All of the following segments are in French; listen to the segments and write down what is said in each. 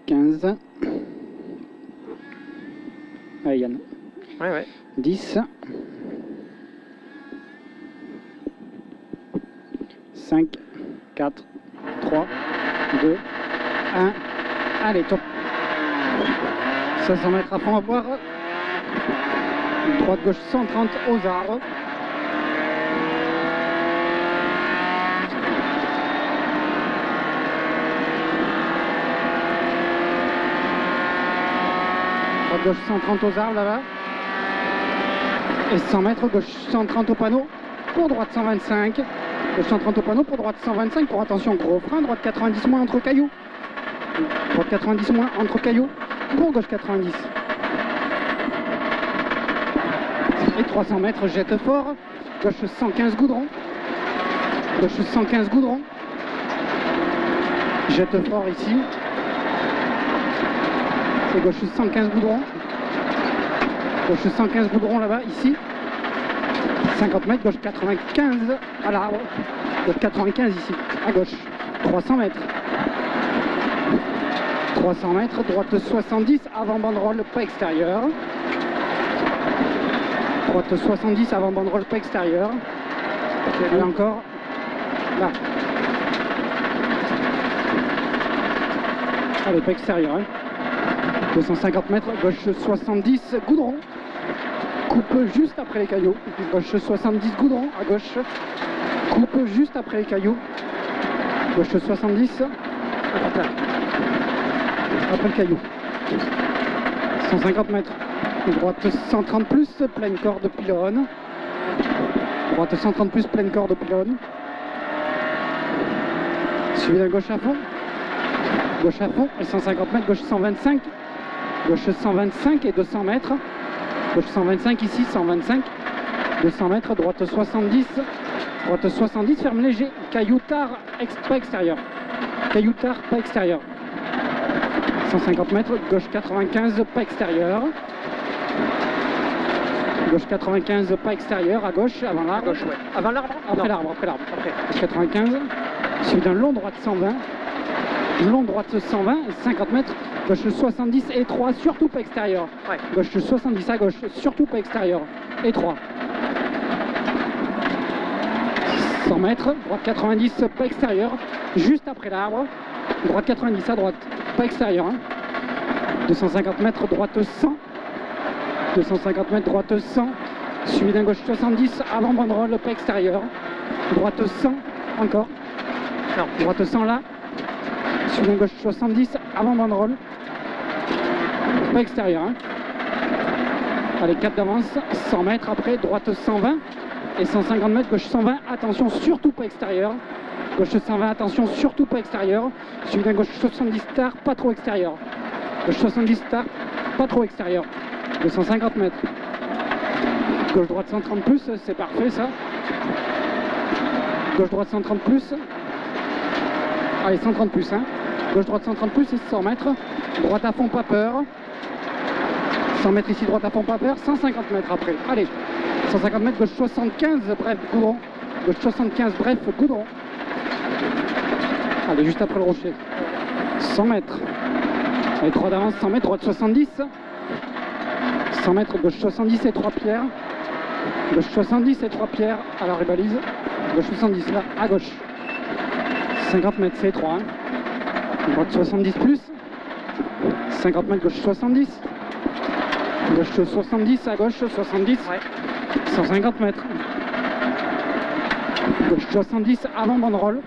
15. Allez Yann. Ouais. 10. 5, 4, 3, 2, 1. Allez, top. 500 mètres à fond à boire. Droite gauche 130 aux arbres. Droite gauche 130 aux arbres là-bas. Et 100 mètres, gauche 130 au panneau. Pour droite 125. Gauche 130 au panneau, pour droite 125. Pour attention, gros frein. Droite 90 moins entre cailloux. Droite 90 moins entre cailloux. Pour gauche 90. Et 300 mètres, jette fort. Gauche 115 goudron. Gauche 115 goudron. Jette fort ici. Et gauche 115 goudron. Gauche 115 goudron là-bas, ici. 50 mètres, gauche 95 à l'arbre. Gauche 95 ici, à gauche. 300 mètres. 300 mètres, droite 70, avant banderole, pas extérieur. Droite 70, avant banderole, pas extérieur. Et encore, là. Allez, pas extérieur. Hein. 250 mètres, gauche 70, goudron. Coupe juste après les cailloux. Gauche 70, goudron, à gauche. Coupe juste après les cailloux. Gauche 70. Après le caillou. 150 mètres. Droite 130 plus, pleine corde pylône. Droite 130 plus, pleine corde pylône. Suivi d'un gauche à fond. Gauche à fond et 150 mètres, gauche 125. Gauche 125 et 200 mètres. Gauche 125 ici, 125. 200 mètres, droite 70. Droite 70, ferme léger. Caillou tard, pas extérieur. Caillou tard, pas extérieur. 150 mètres, gauche 95, pas extérieur. Gauche 95, pas extérieur, à gauche, avant l'arbre. Gauche, ouais. Avant l'arbre? Après l'arbre, après l'arbre. Après. Gauche 95, suivi d'un long droite 120. Long droite 120, 50 mètres. Gauche 70 et 3, surtout pas extérieur. Ouais. Gauche 70 à gauche, surtout pas extérieur. Et 3. 100 mètres, droite 90, pas extérieur. Juste après l'arbre. Droite 90 à droite, pas extérieur. Hein. 250 mètres, droite 100. 250 mètres, droite 100. Suivi d'un gauche 70, avant banderole, pas extérieur. Droite 100, encore. Non. Droite 100 là. Suivi d'un gauche 70, avant banderole. Pas extérieur. Hein. Allez, 4 d'avance. 100 mètres après, droite 120. Et 150 mètres, gauche 120. Attention, surtout pas extérieur. Gauche 120, attention, surtout pas extérieur. Suivi d'un gauche 70 tard, pas trop extérieur. Gauche 70 tard, pas trop extérieur. 250 mètres. Gauche droite 130 plus, c'est parfait ça. Gauche droite 130 plus. Allez, 130 plus. Hein. Gauche droite 130 plus et 100 mètres. Droite à fond, pas peur. 100 mètres ici, droite à fond, pas peur. 150 mètres après. Allez, 150 mètres, gauche 75, bref, goudron. Gauche 75, bref, goudron. Allez, juste après le rocher. 100 mètres. Allez, 3 d'avance, 100 mètres, droite 70. 100 mètres, gauche 70 et 3 pierres. Gauche 70 et 3 pierres à la rébalise. Gauche 70 là, à gauche. 50 mètres, c'est 3. Hein. Droite 70 plus. 50 mètres, gauche 70. Gauche 70 à gauche, 70. Ouais. 150 mètres. Gauche 70 avant banderole.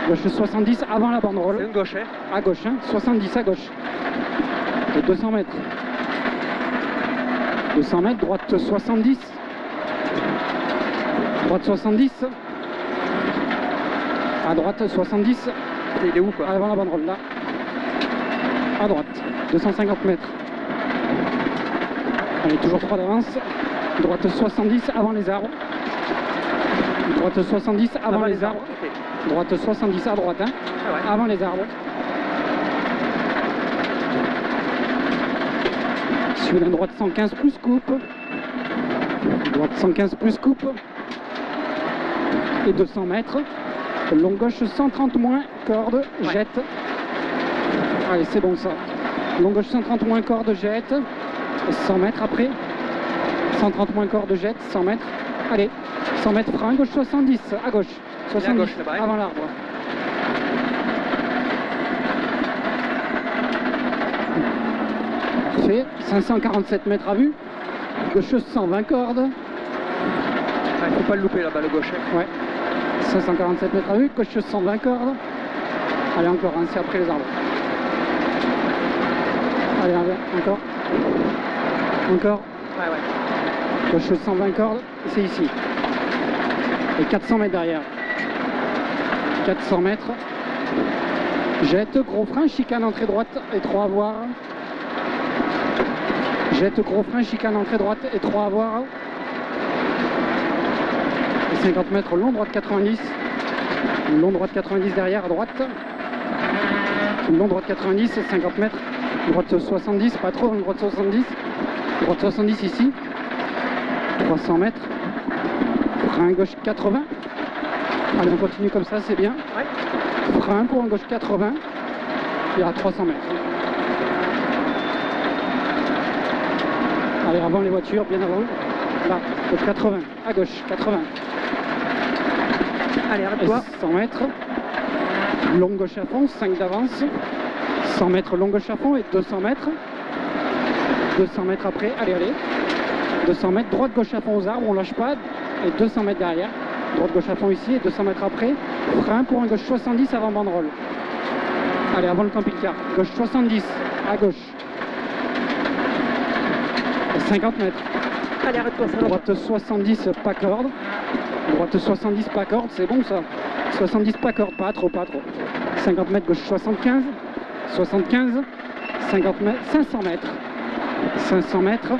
Gauche 70 avant la banderole. C'est une gauche, hein. À gauche, hein. 70 à gauche. Et 200 mètres. 200 mètres, droite 70. Droite 70. À droite 70. Il est où quoi? Avant la banderole, là. À droite. 250 mètres. Allez, toujours 3 d'avance. Droite 70 avant les arbres. Droite 70 avant les arbres. Okay. Droite 70 à droite, hein. Ah ouais. Avant les arbres. Suivi d'un droite 115 plus coupe. Droite 115 plus coupe. Et 200 mètres. Long gauche 130 moins, corde, jette. Allez, c'est bon ça. Long gauche 130 moins corde, jette. 100 mètres après. 130 moins corde, jette. 100 mètres. Allez, 100 mètres frein, gauche 70, à gauche. 70, à gauche, là-bas, avant l'arbre. Parfait. 547 mètres à vue. Gauche 120 cordes. Il ne faut pas le louper là-bas, le gauche. Ouais. 547 mètres à vue, gauche 120 cordes. Allez, encore, hein, c'est après les arbres. Allez, encore. Encore. Ouais, ouais. Gauche 120 cordes, c'est ici. Et 400 mètres derrière. 400 mètres. Jette, gros frein, chicane entrée droite, étroit à voir. Jette, gros frein, chicane entrée droite, étroit à voir. Et 50 mètres, long droite 90. Long droite 90 derrière, à droite. Long droite 90, 50 mètres. Droite 70, pas trop, droite 70. Droite 70 ici. 300 mètres. Frein gauche 80. Allez, on continue comme ça, c'est bien. Ouais. Frein pour un gauche 80. Il y aura 300 mètres. Allez, avant les voitures, bien avant. Là, gauche 80. À gauche, 80. Allez, arrête-toi. 100 mètres. Long gauche à fond, 5 d'avance. 100 mètres long gauche à fond et 200 mètres. 200 mètres après, allez, allez. 200 mètres, droite gauche à fond aux arbres, on lâche pas. Et 200 mètres derrière. Droite gauche à fond ici et 200 mètres après. Frein pour un gauche 70 avant banderole. Allez, avant le camping-car. Gauche 70, à gauche. Et 50 mètres. Allez, arrête-toi, ça. Droite 70, pas corde. Droite 70, pas corde, c'est bon ça. 70, pas corde, pas trop, pas trop. 50 mètres, gauche 75. 75. 50 mètres, 500 mètres. 500 mètres.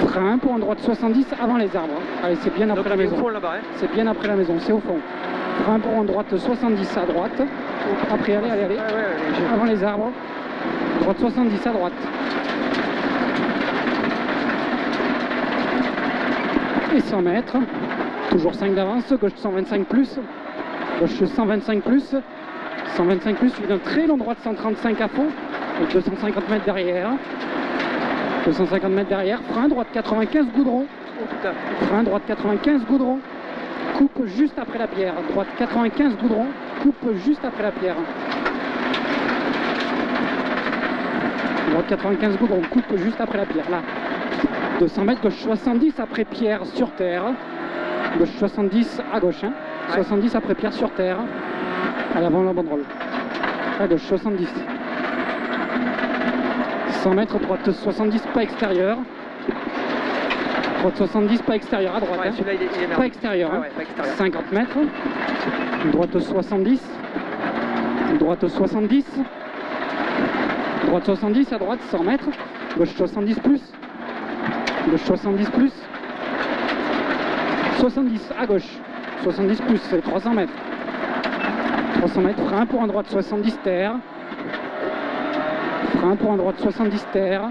Frein pour un droite 70 avant les arbres. Allez, c'est bien après la maison. C'est bien après la maison, c'est au fond. Frein pour un droite 70 à droite. Après, allez, allez, allez. Ouais, ouais, avant les arbres. Droite 70 à droite. Et 100 mètres. Toujours 5 d'avance. Gauche 125 plus. Gauche 125 plus. 125 plus, suivi d'un très long droite 135 à fond. Et 250 mètres derrière. 250 mètres derrière, frein droite 95 goudron. Oh, putain. Frein droite 95 goudron. Coupe juste après la pierre. Droite 95 goudron. Coupe juste après la pierre. Droite 95 goudron. Coupe juste après la pierre. Là. 200 mètres, gauche 70 après pierre sur terre. Gauche 70 à gauche. Hein. Ouais. 70 après pierre sur terre. À l'avant la banderole. À gauche 70. 100 mètres, droite 70, pas extérieur. Droite 70, pas extérieur à droite. Ouais, hein. celui-là, il est pas extérieur. Ouais, hein. ouais, pas extérieur. 50 mètres. Droite 70. Droite 70. Droite 70 à droite, 100 mètres. Gauche 70 plus. Gauche 70 plus. 70 à gauche. 70 plus, c'est 300 mètres. 300 mètres, frein pour un droite 70 terre. Frein pour un droite 70 terre.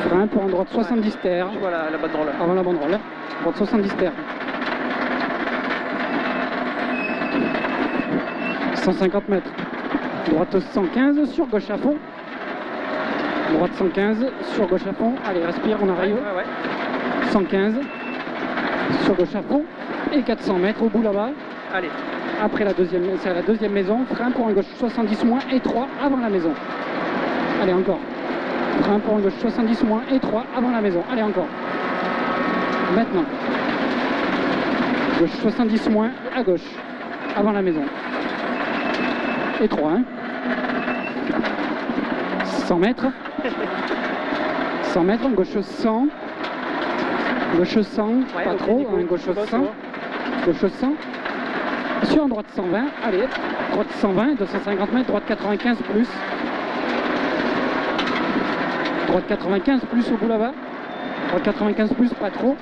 Frein pour un droite 70 terre. Je vois la banderole. Avant la banderole. Droite 70 terre. 150 mètres. Droite 115 sur gauche à fond. Droite 115 sur gauche à fond. Allez, respire, on arrive. Ouais, ouais. 115 sur gauche à fond. Et 400 mètres au bout là-bas. Allez. Après la deuxième, c'est à la deuxième maison. Frein pour un gauche 70 moins étroit avant la maison. Allez, encore. Frein pour un gauche 70 moins étroit avant la maison. Allez, encore. Maintenant. Gauche 70 moins à gauche avant la maison. Étroit, hein. 100 mètres. 100 mètres, gauche 100. Gauche 100, ouais, pas okay, trop, Nico, hein, gauche 100. Gauche 100. Sur droite 120, allez, droite 120, 250 mètres, droite 95 plus. Droite 95 plus au bout là-bas. Droite 95 plus, pas trop.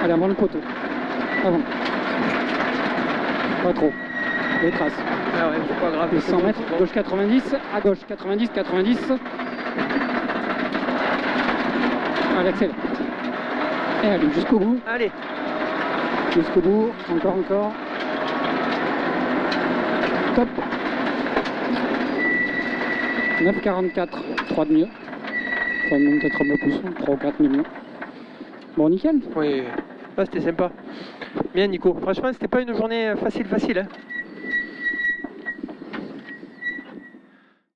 Allez, avant le poteau. Avant. Pas trop. Les traces. Ah ouais, c'est pas grave. Et 100 mètres, gauche 90, à gauche 90, 90. Allez, accélère. Et allez, jusqu'au bout. Allez. Jusqu'au bout, encore. Top. 9,44, 3 de mieux. Enfin, même peut-être un peu plus, 3 ou 4 millions. Bon, nickel. Oui, c'était sympa. Bien Nico, franchement c'était pas une journée facile. Hein.